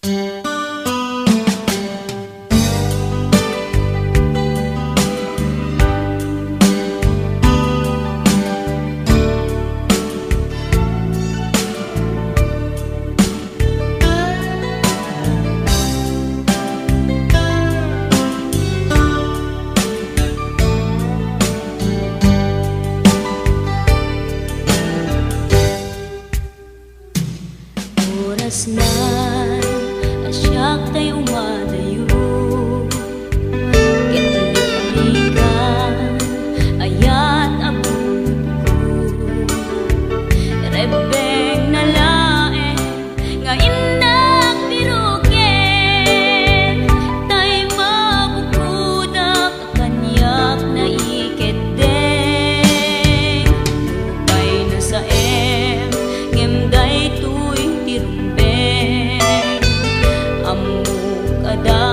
Oras na asyak tayo umadayo, kitalikan ayat abot ko rebeng na lae nga indak biruken tay mabukudak kanyak na iketdeng upay na sa ngem day tuy tirumben amuk ada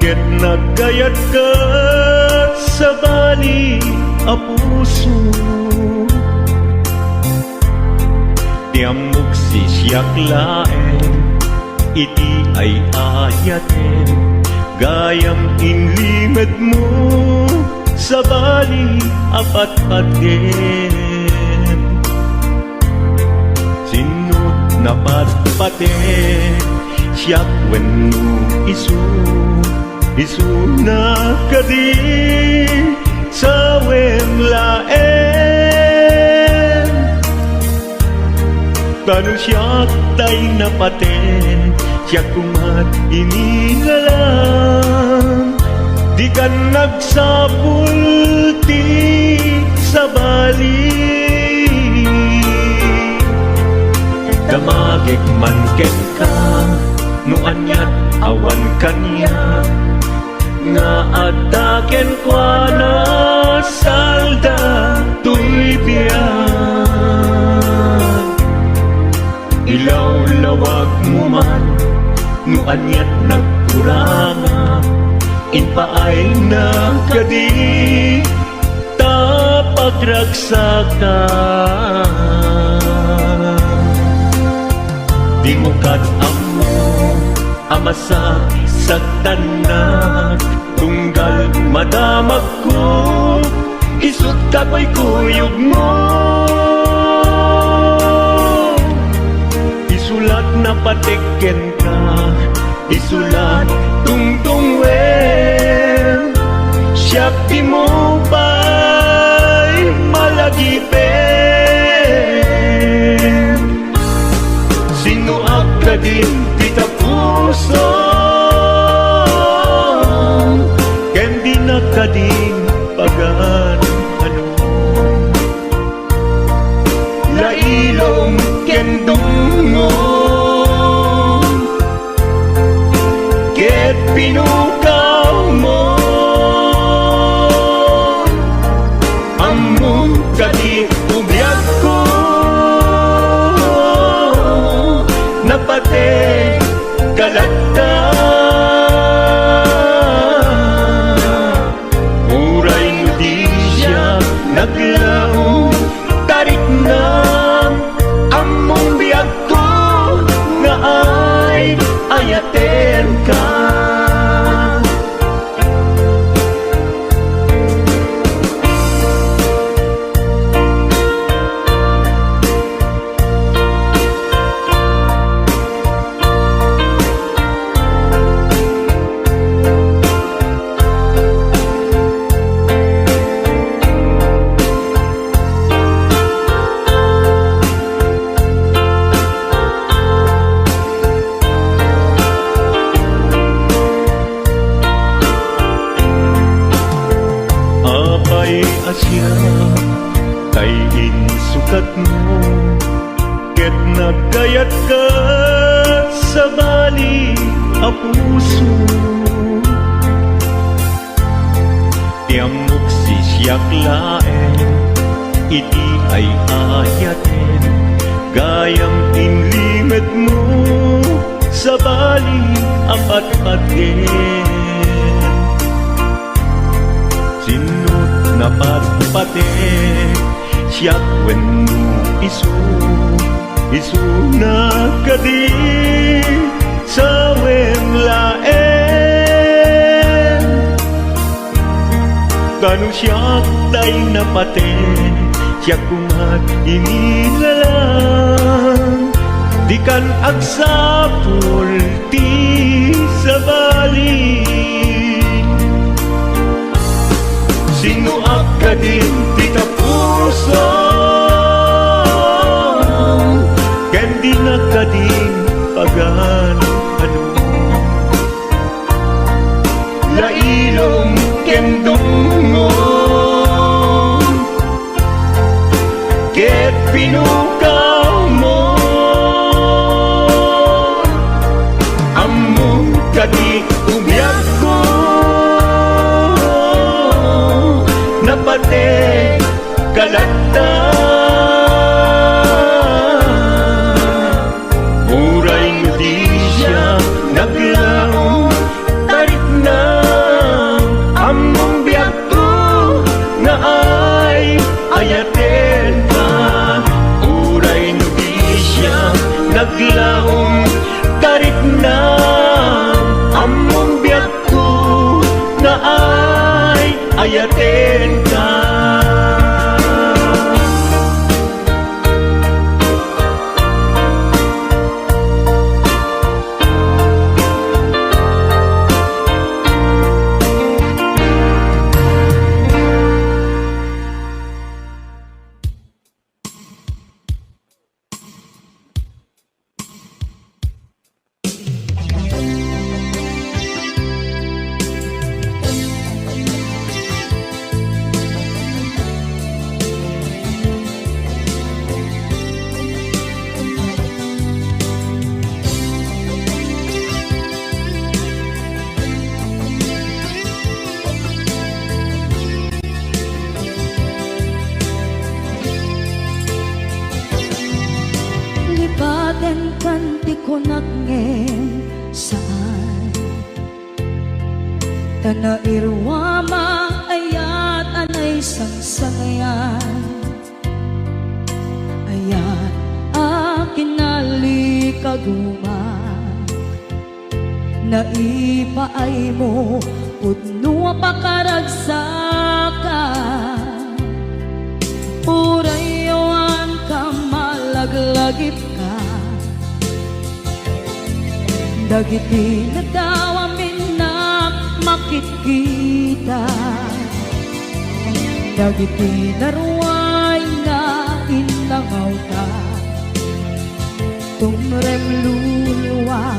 ket nagkayat ka sa bali a puso. Tiamok si siyak laeng, iti ay ayaten, gayam inlimed mo sa bali apat-paten. Sinut na patpaten, siyak wenno isu na kadi sa laen. Tanu siyak tay napaten, siyak kumat inilalang, di ka nagsapul ti sa bali. Damagik man ken ka, no anyat awan kanya, nga ataken kwa na salda tuy biyan. Ilaw-lawag mo man, no anyat nagkuranga, inpaay na kadi tapagragsakan. Di mo kat-amo amasa sa tanak, tunggal madamag ko, isut kapoy kuyog mo. Isulat na patiken ka, isulat tungtung wen, siyak di mo ba'y malagipen. Sino ka din kita puso, ken di na ka din pagan ano. Lailong ken dungo, ket pinukaw mo, among kadi ubiyag ko, napate kalagta. Uray mo di siya naglaong, tarik na among biyag ko, nga ay ayaten ka. Asya kay insukat mo, ket nagkayat ka sa bali a puso. Tiamok si siyak laeng, iti ay ayaten, gayam inlimed mo sa bali apat-paten. Sinut na patpaten, siyak wenno isu na kadi sa laen. Kanu siyak tay napaten, siyak kumat inilalang, di kan agsapul ti sa bali. Sino ka din tika puso, ken di na ka din pagan ano. Lailong ken dungo, ket pinukaw mo, among kadi ubiyag ko, napate kalagta. Uray mo di siya naglaong, tarik na bayaten ka. Lipaten kanti ko nagngem saan Tanairwama ayat anay sangsangayan Ayat akin nalikaguma Naipaay mo pudno pakaragsakan Urayawan ka malaglagip ka Dagiti na daw amin na makikita Dagiti na ruway na inangaw ka Tumrem luluwa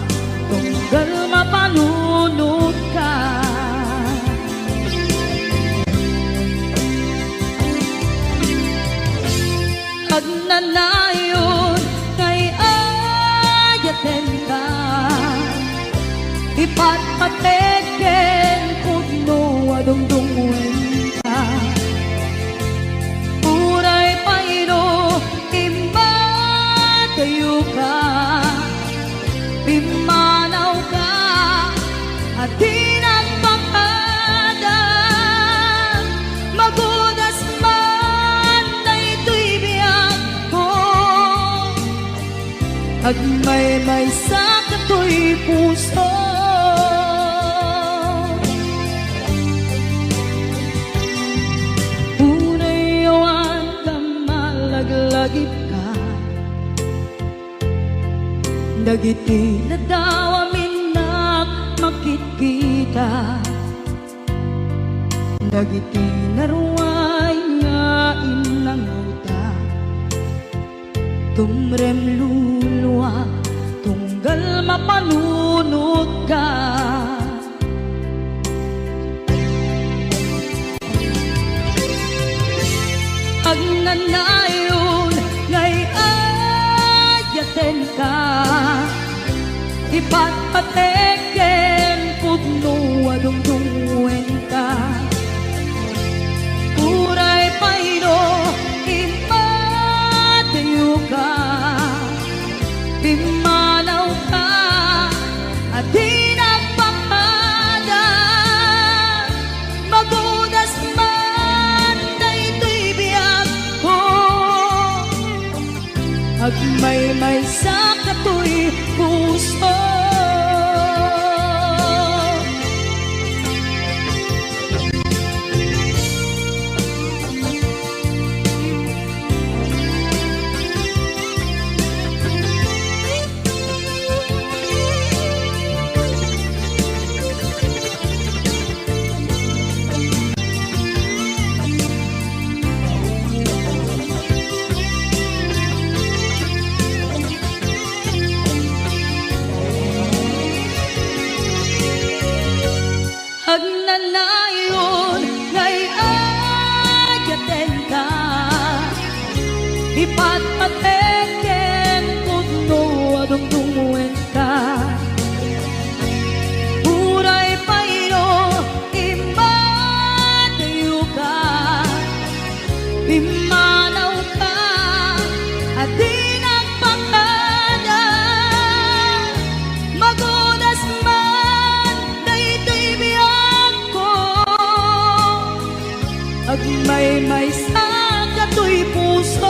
tunggal mapanunod ka Agnanayon kay ayaten ka Ipatpateken kudno adungdungwen ka Uray payro imatayo ka Pimanaw ka at di nagpakadam Magudas man na ito'y biyak ko Agmay-may sa kato'y puso Unayawan ka malaglagip ka Dagiti na daw amin na makikita Dagiti na ruway nga inangaw ta Tumrem luluwa tunggal mapanunod ka Agnanayon ngay ayaten ka Ipatpateken pudno adungdungwen ka Uray payro imatayo ka Pimanaw ka at di nagpakada Magudas man na ito'y biyak ko Agmay-may sa kato'y puso Agnanayon ngay ayaten ka Ipatpateken kudno adungdungwen ka Uray payro imatayo ka Pimanaw ka at di nagpakada Magudas man na ito'y biyak ko Agmay-may sa kato'y puso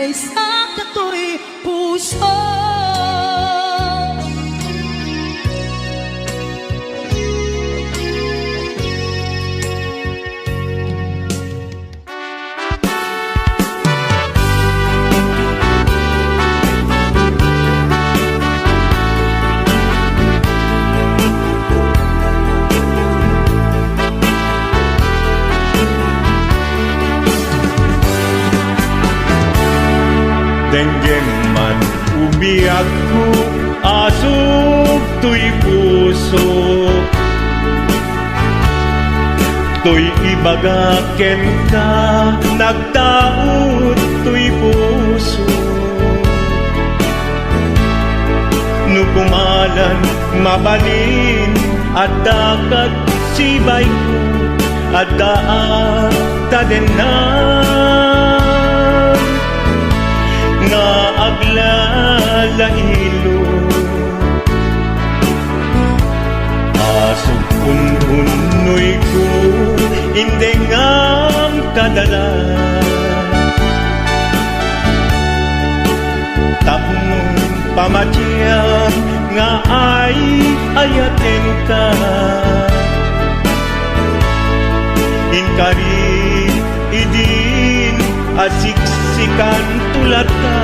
may sa kato'y puso. Denggem man umiyak ko, asog to'y puso. To'y ibagaken ka, nagtaot to'y puso. Nukumalan, mabalin, at dakat sibay ko, at daan tadenan. Nga aglalailo asog unhunoy ko hindi ngam kadala tapong pamatya nga ay ayaten ka inkari idin asiksikan tulat ka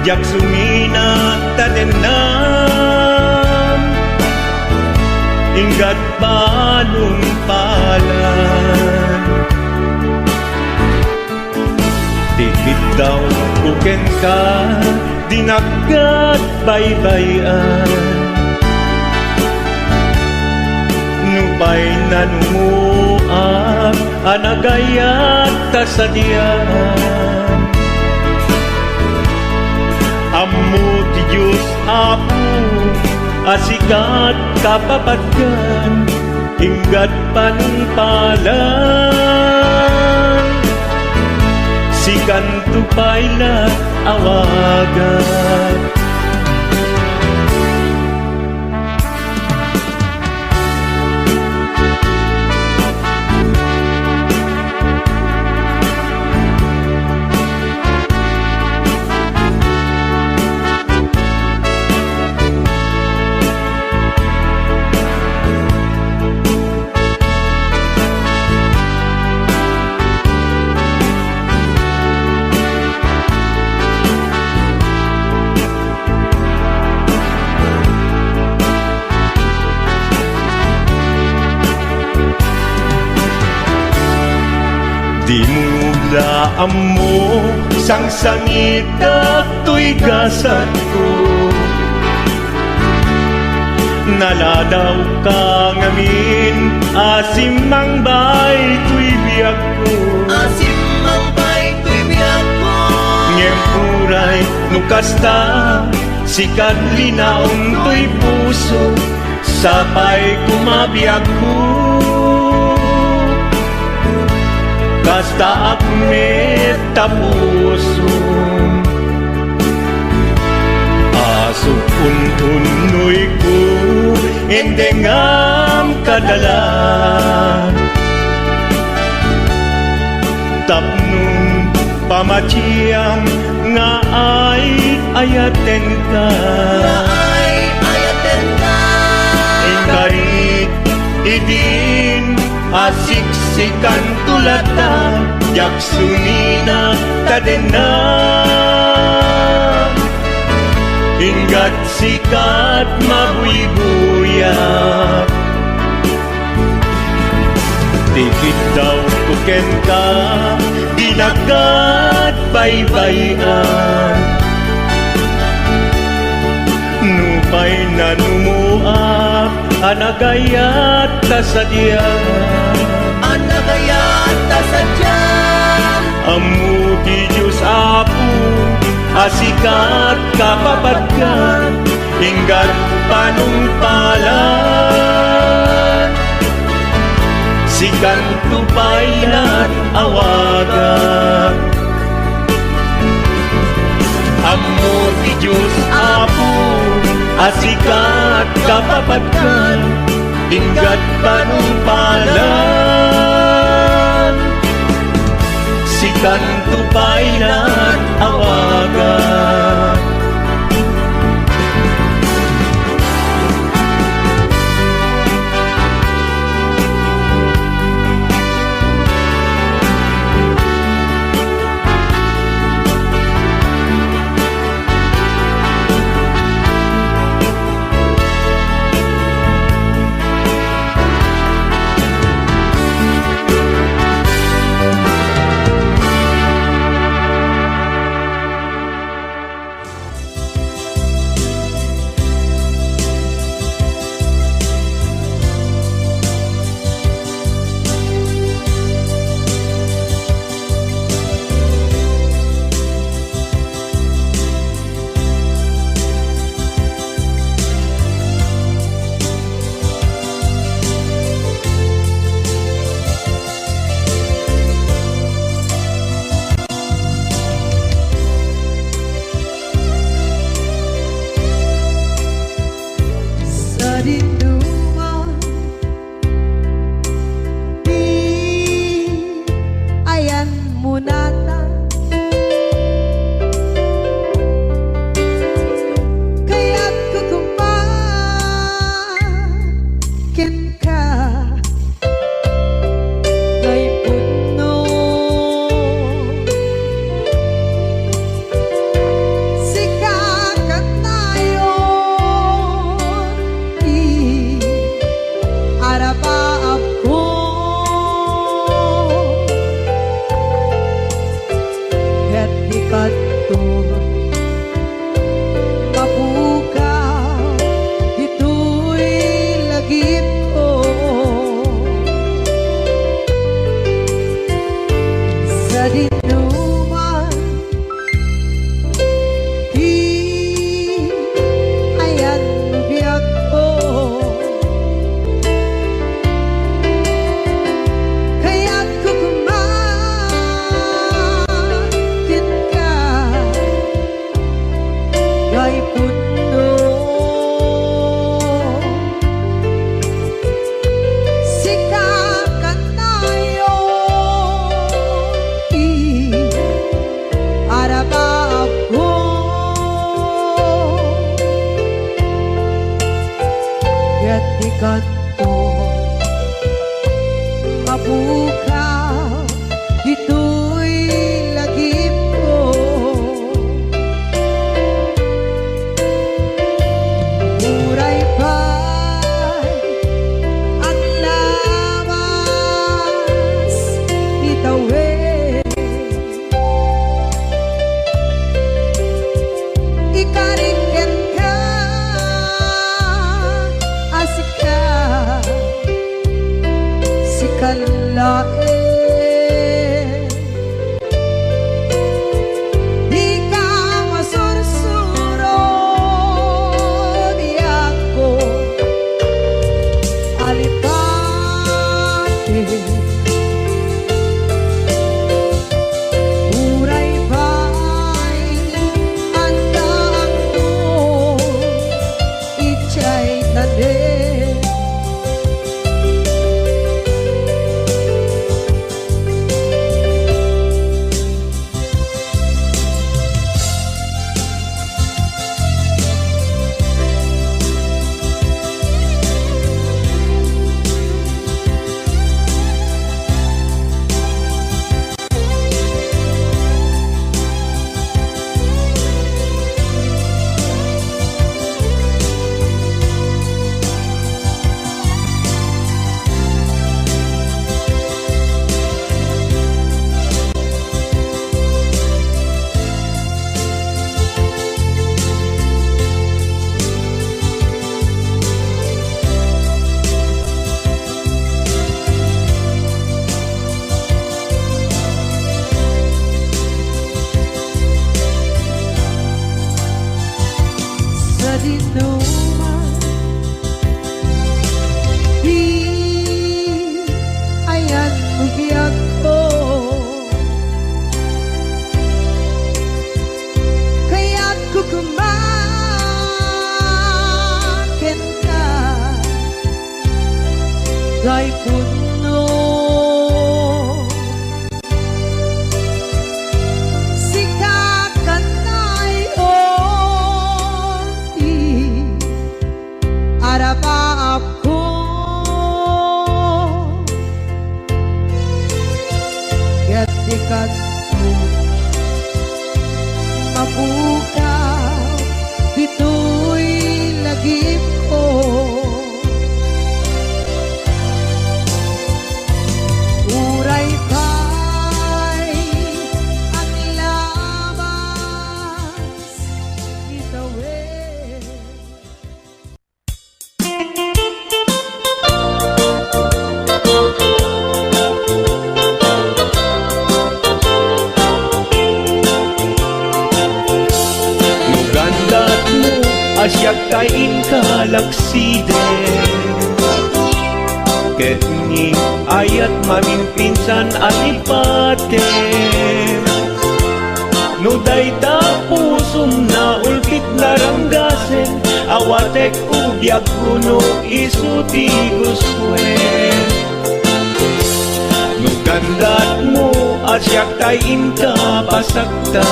jak sumina tadenan inggat balong palan tikit daw kuken ka dinagat baybayan nupay nanumuak anagayat tasadian Ammo ti Diyos Apo asikat kapapatgan inggat panumpalan sikan tupayla awagan Di mo laan mo sang sangita to'y gasat ko Naladaw ka ngamin asimang bay to'y biyak ko Asimang bay to'y biyak ko Ngem uray nukasta sikat linaon to'y puso Sapay kumabiyak ko Kasta akmet tapuso Asok untunoy ko Endengam kadala Tapnong pamatiyam Nga ay ayaten ka Nga ay ayaten ka Ingkarit idin asiksikan tulatan yaksunina tadena inggat sikat mabuy-buyak tikit daw kuken ka dinagat baybayan nupay nanumuak anagayat tasadyan Anagayat tasadyan Ammo ti Diyos Apo asikat kapapatgan inggat panumpalan sikan tupaylan awagan Ammo ti Diyos Apo asikat kapapatgan inggat panumpalan sikan tupaylan awagan. Sa dinuman di ayan mo nata, kaya't kukumpakin ka kay puno. Sikakat tayo arapaap ko, ket di kadto mapukaw ito'y lagip ko. Sa dinuman di ayan biyak ko, kaya't kukumakin ka kay puno. Sikakat tayo Mabukaw dito'y lagip ko. Uray pa'y ang labas itawid. Nugandat mo asyak kain kalaksiden Ketning ayat mamimpinsan alipaten Nuday ta pusum na ulpit na ranggasen Awatek ubyak kuno isuti guswen Nugandat mo asyak kain kapasaktan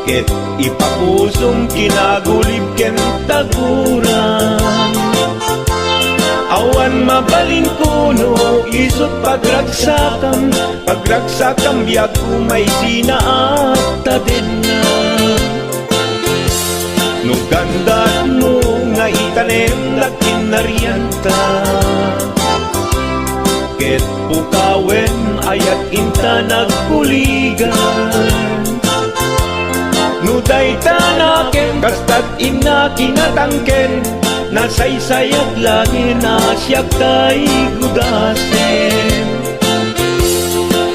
Ket ipapusong kinagulib ken taguran Awan mabalin kuno isot pagragsakam Pagragsakam biag kumay sinaakta din na Nugandat mo nga itanem na kinarianta Ket pukawen ayat inta nagkuligan Nuday tanaken kastat ina kinatangken Nasaysayat langin asyak tay gudasen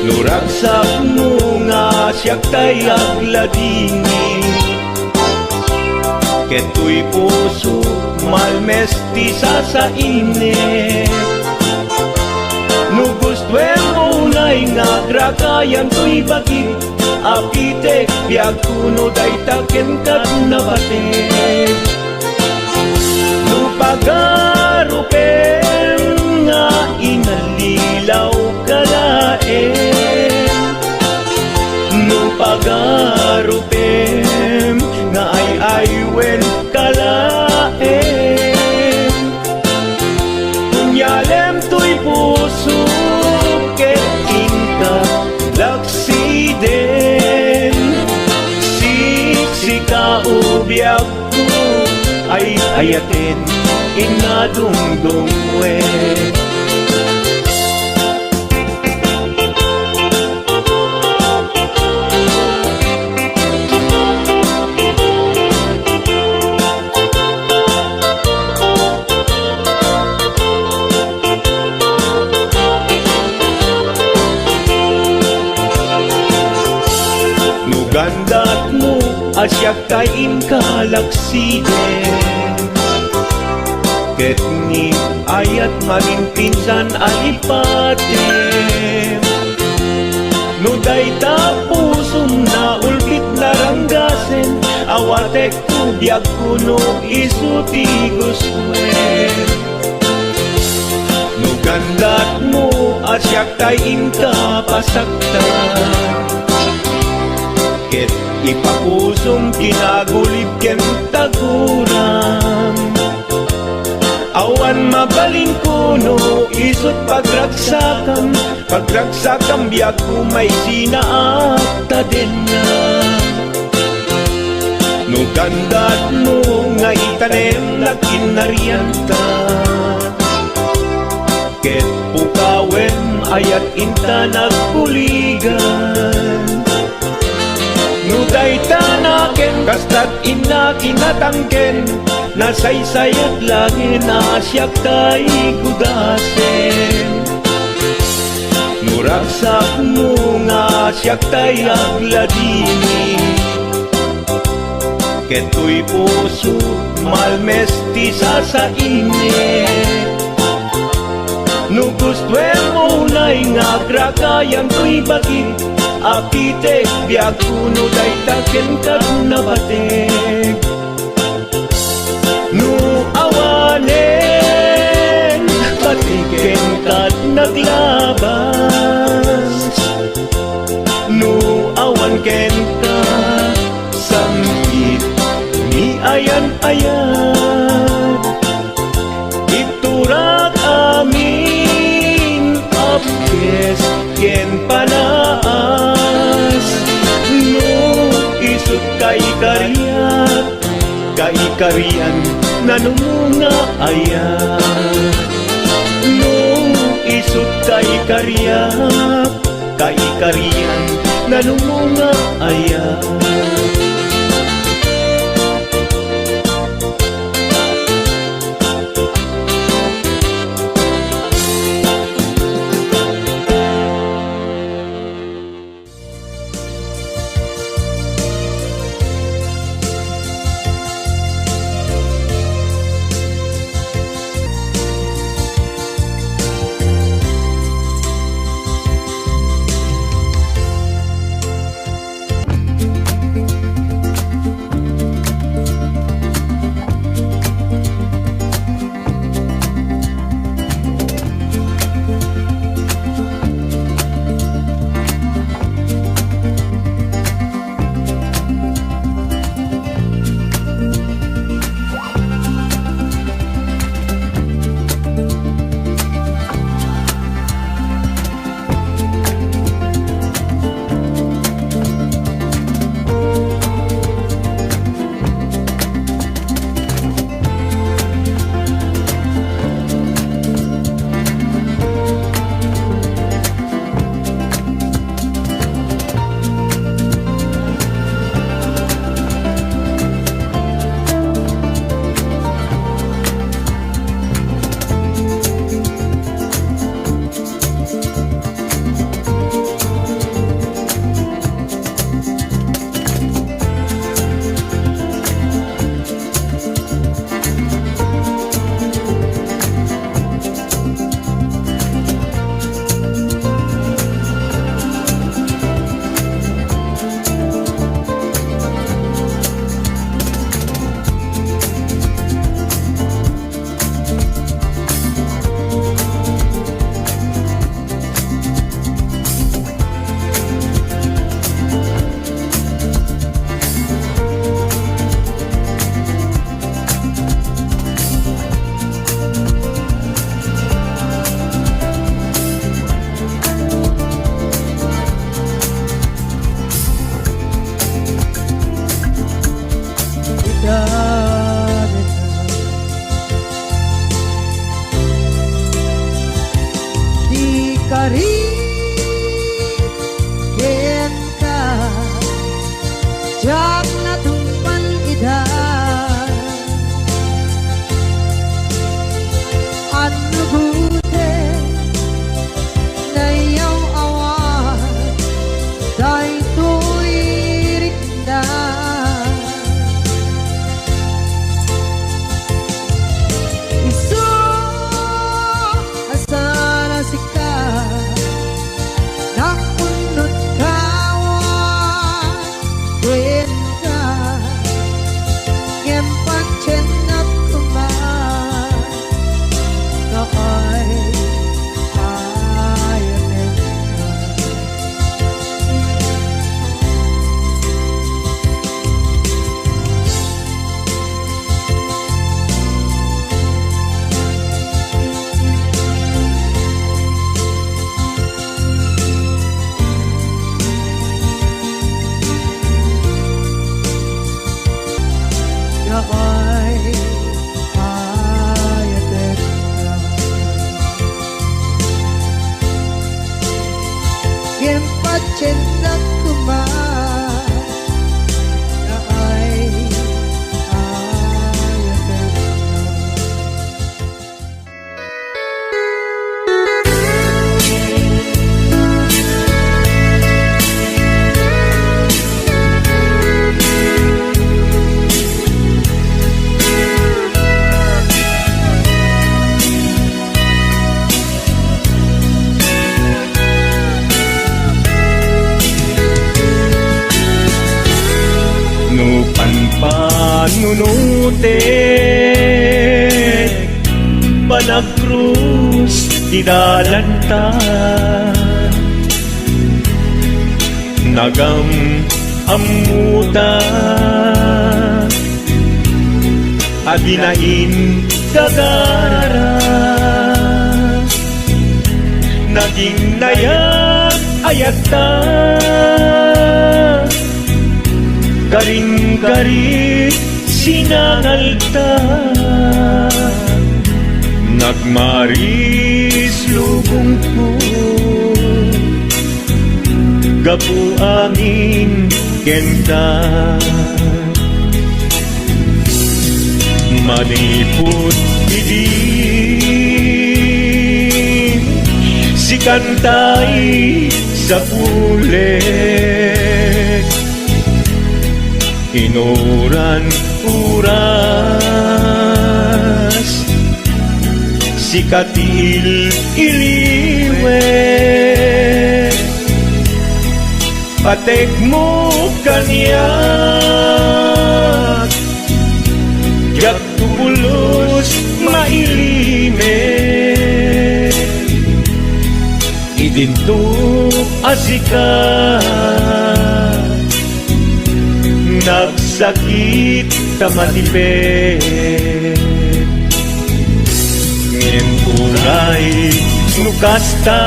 Nuragsak mo nga asyak tay agladini Keto'y puso malmesti sa init Nugustwen mo na'y nga grakayan to'y bakit Apitek biag kuno day taken kat nabatek Nupagarupen nga inalilaw kalaen Nupagarupen nga ay aywen kalaen Kunyalem to'y puso ket inka laksiden Siksika ubyak ko ay ayatin inadungdungwe Nugandat mo asyak kain kalaksiden Ketni ayat mamimpinsan alipaten Nuday ta pusum na ulpit na ranggasen Awatek ubyak kuno isuti guswen Nugandat mo asyak kain kapasaktan Ket ipapusong kinagulib ken taguran Awan mabalin kuno isot pagragsakam Pagragsakam biag kumay sinaakta din na Nugandat mo nga itanem na kinarianta Ket pukawen ayat inta nagkuligan Nuday tanaken kastat ina kinatangken Nasaysayat langin asyak tay gudasen Nuragsak mo nga asyak tay agladini Keto'y puso malmesti sa init Nugustwen mo na'y nga grakayan to'y bakit Apitek biag kuno day taken kat nabatek Nu awanen patiken kat naglabas Nu awan ken ka samkit ni ayan-ayan Iturak amin apkes ken pana karian nanumunga aya. No isut kay karian nanumunga aya. panunutik panagkrus didalanta nagam amuta adinain gagara naging nayak ayakta garing-garing sinangalta nagmaris lubong ko gapu angin kenta maniput idin si kantay sa pulet inuran uras si katil iliwet patek mo kanyak yak tubulos mailimet idinto asika nagsakit tamatipet ngenturay nukasta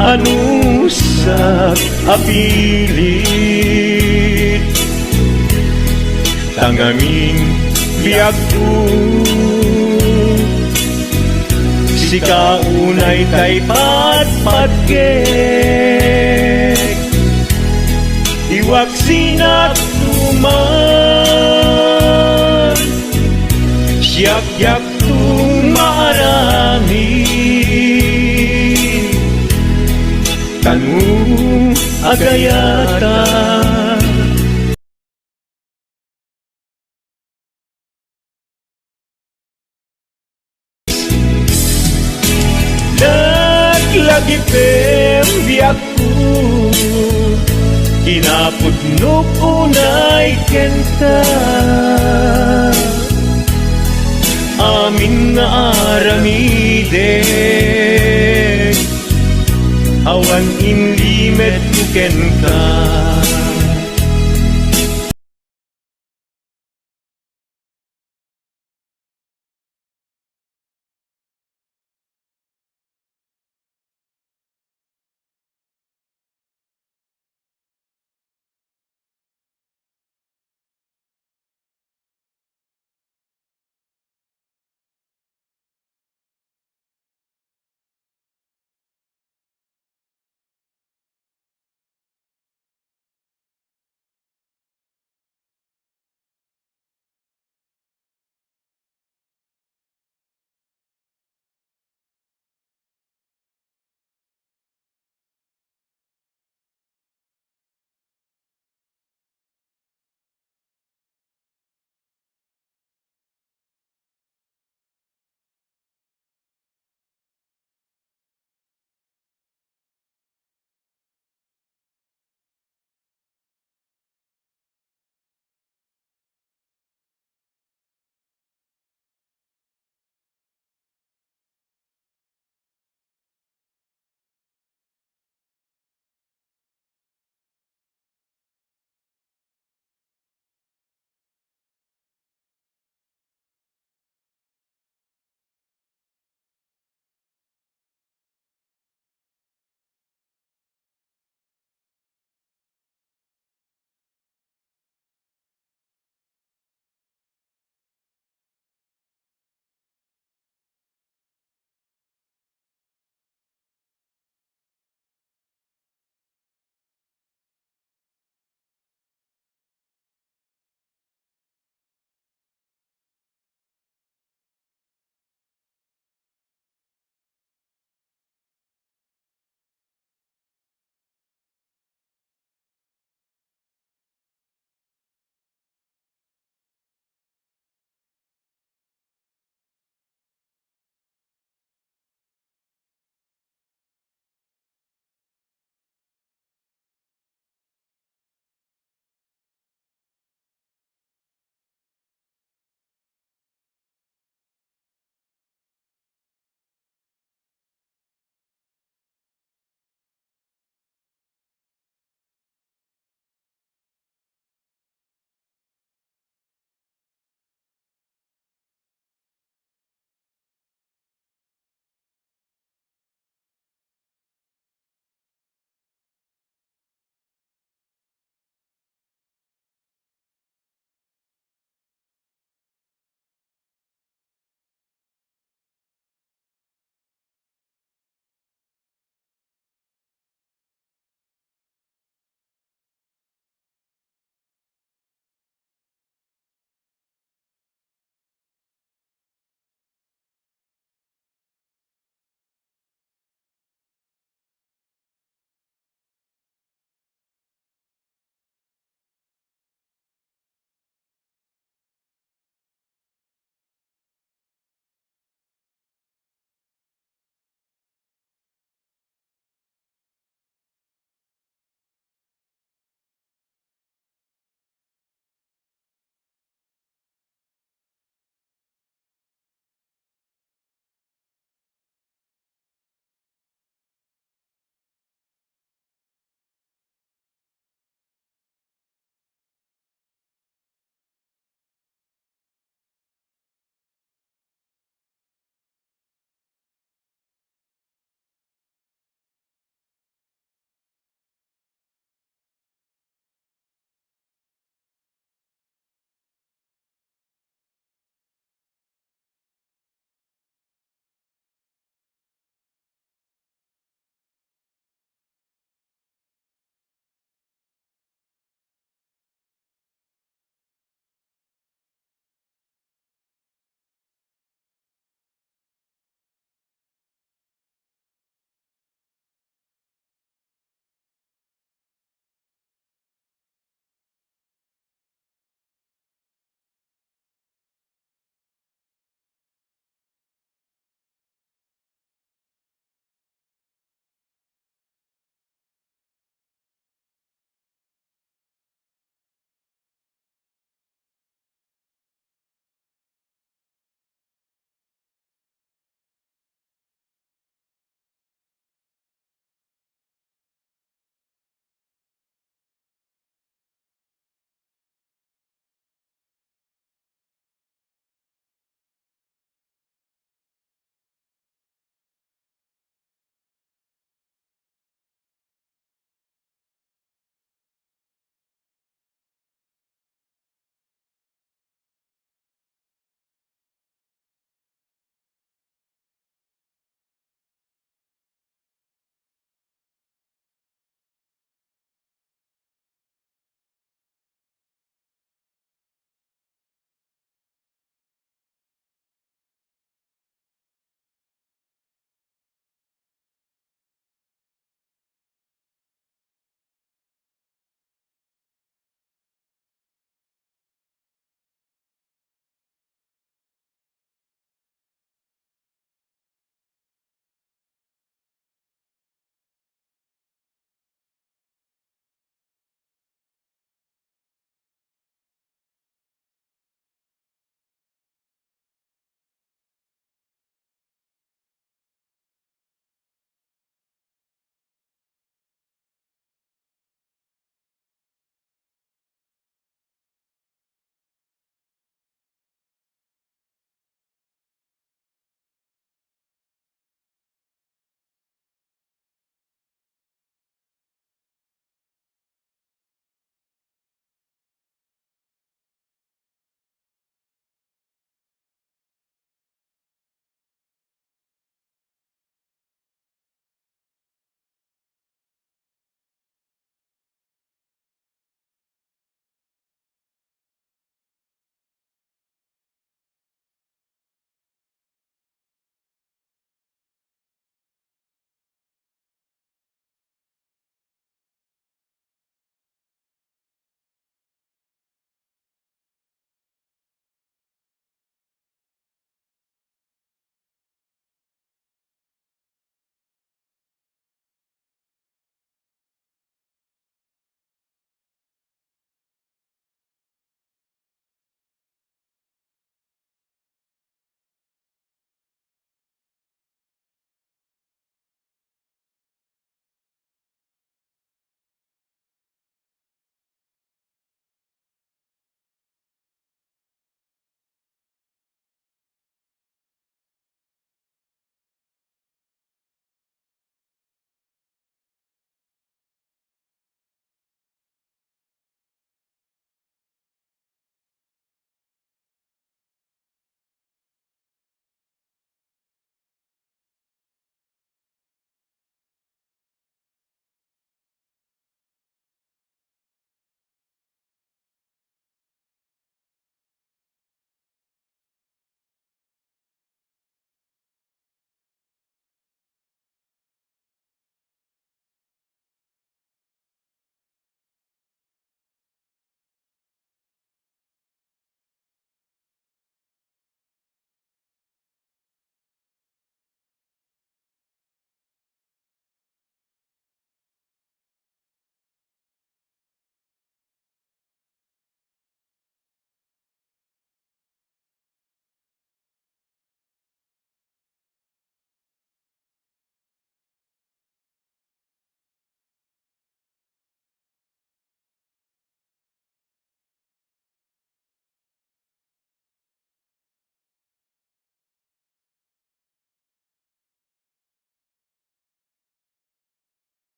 anusak apilit tangaming biag ko si kaunay tay patpatgek iwak sinat tuman siyak-yak tumarami kanu agayata naglagi biyak ko kinapudnok unay kenta amin nga aramidek awan inlimet kuken ka